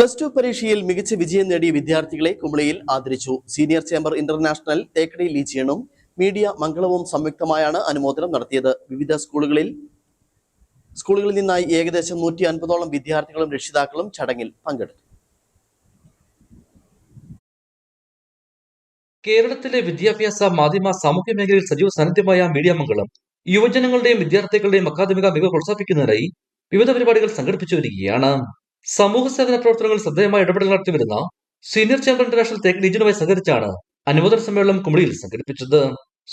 +2 പരീക്ഷയിൽ മികച്ച വിജയം നേടിയ വിദ്യാർത്ഥികളെ കുമളിയിൽ ആദരിച്ചു. സീനിയർ ചേംബർ ഇന്റർനാഷണൽ, തേക്കടി ലീജിയണും മീഡിയ മംഗളവും സംയുക്തമായാണ് അനുമോദനം നടത്തിയത്. വിവിധ സ്കൂളുകളിൽ നിന്നായി ഏകദേശം 150ഓളം വിദ്യാർത്ഥികളും രക്ഷിതാക്കളും ചടങ്ങിൽ പങ്കെടുത്തു. കേരളത്തിലെ വിദ്യാഭ്യാസ, മാധ്യമ, സാമൂഹ്യ മേഖലയിൽ സജീവ സാന്നിധ്യമായ മീഡിയ മംഗളം യുവജനങ്ങളുടെയും വിദ്യാർത്ഥികളുടെയും അക്കാദമിക മികവ് പ്രോത്സാഹിപ്പിക്കുന്നതിനായി വിവിധ പരിപാടികൾ സംഘടിപ്പിച്ചു വരികയാണ്. സമൂഹ സേവന പ്രവർത്തനങ്ങൾ ശ്രദ്ധേയമായ ഇടപെടൽ നടത്തിവരുന്ന സീനിയർ ചേംബർ ഇന്റർനാഷണൽ തേക്കടി ലീജിയനുമായി സഹകരിച്ചാണ് അനുമോദന സമ്മേളനം കുമളിയിൽ സംഘടിപ്പിച്ചത്.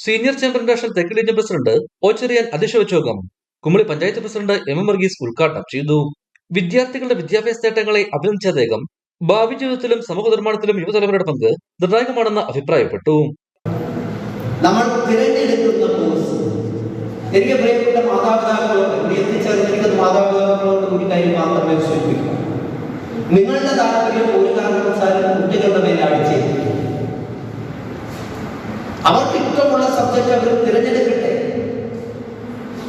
Senior chamber international Thekkady legion president O Cheriyan അധ്യക്ഷ വഹിച്ച കുമളി പഞ്ചായത്ത് പ്രസിഡന്റ് എം വർഗീസ് ഉദ്ഘാടനം ചെയ്തു. വിദ്യാർത്ഥികളുടെ വിദ്യാഭ്യാസ നേട്ടങ്ങളെ അഭിനന്ദിച്ച അദ്ദേഹം ഭാവി ജീവിതത്തിലും സമൂഹ നിർമ്മാണത്തിലും യുവതലമുറയുടെ പങ്ക് നിർണായകമാണെന്ന് അഭിപ്രായപ്പെട്ടു. നമ്മൾ തിരഞ്ഞെടുക്കുന്ന കോഴ്സ് എനിക്ക് പ്രിയപ്പെട്ട മാതാപിതാക്കളോട് എത്തിച്ചേർന്നിരിക്കുന്ന മാതാപിതാക്കളോട് ഒരു കാര്യം മാത്രമേ സൂചിപ്പിക്കൂ. നിങ്ങളുടെ താല്പര്യം ഒരു കാരണവശാലും കുട്ടികളുടെ മേലെ അടിച്ചേക്കും. അവർക്ക് ഇഷ്ടമുള്ള സബ്ജക്റ്റ് അവർ തിരഞ്ഞെടുക്കട്ടെ,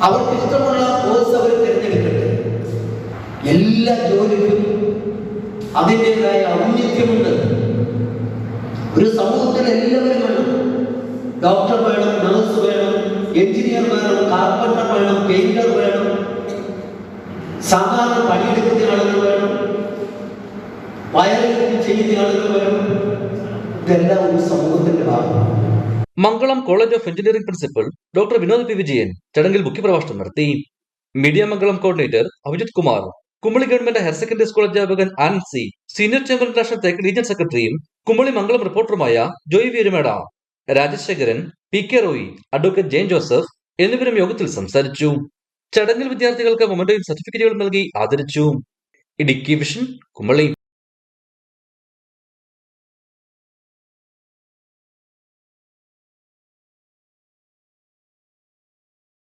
അവർക്ക് ഇഷ്ടമുള്ള കോഴ്സ് അവർ തിരഞ്ഞെടുക്കട്ടെ. എല്ലാ ജോലിക്കും അതിൻ്റെതായ ഔന്നിത്യമുണ്ട്. ഒരു സമൂഹത്തിൽ എല്ലാവരും വേണം. ഡോക്ടർ വേണം, നഴ്സ് വേണം, എഞ്ചിനീയർ വേണം, കാർപ്പൻ്റർ വേണം, പെയിന്റർ വേണം, സാധാരണ പണിയെടുക്കുന്ന ആളുകൾ വേണം, വയറിംഗ് ചെയ്യുന്ന ആളുകൾ വേണം. ഇതെല്ലാം ഒരു സമൂഹത്തിന്റെ ഭാഗമാണ്. Mangalam college of engineering principal doctor Vinod P Vijayan ചടങ്ങിൽ മുഖ്യപ്രഭാഷണം നടത്തി. Media Mangalam coordinator Abhijith Kumar, Kumily government higher secondary school അധ്യാപകൻ Ancy, senior chamber international Thekkady legion സെക്രട്ടറിയും കുമളി മംഗളം റിപ്പോർട്ടറുമായ Joy Veerameda, Rajasekharan, P K Roy, advocate Jain Joseph എന്നിവരും യോഗത്തിൽ സംസാരിച്ചു. ചടങ്ങിൽ വിദ്യാർത്ഥികൾക്ക് മൊമെന്റോയും സർട്ടിഫിക്കറ്റുകളും നൽകി ആദരിച്ചു. ഇടുക്കി വിഷൻ, കുമളി.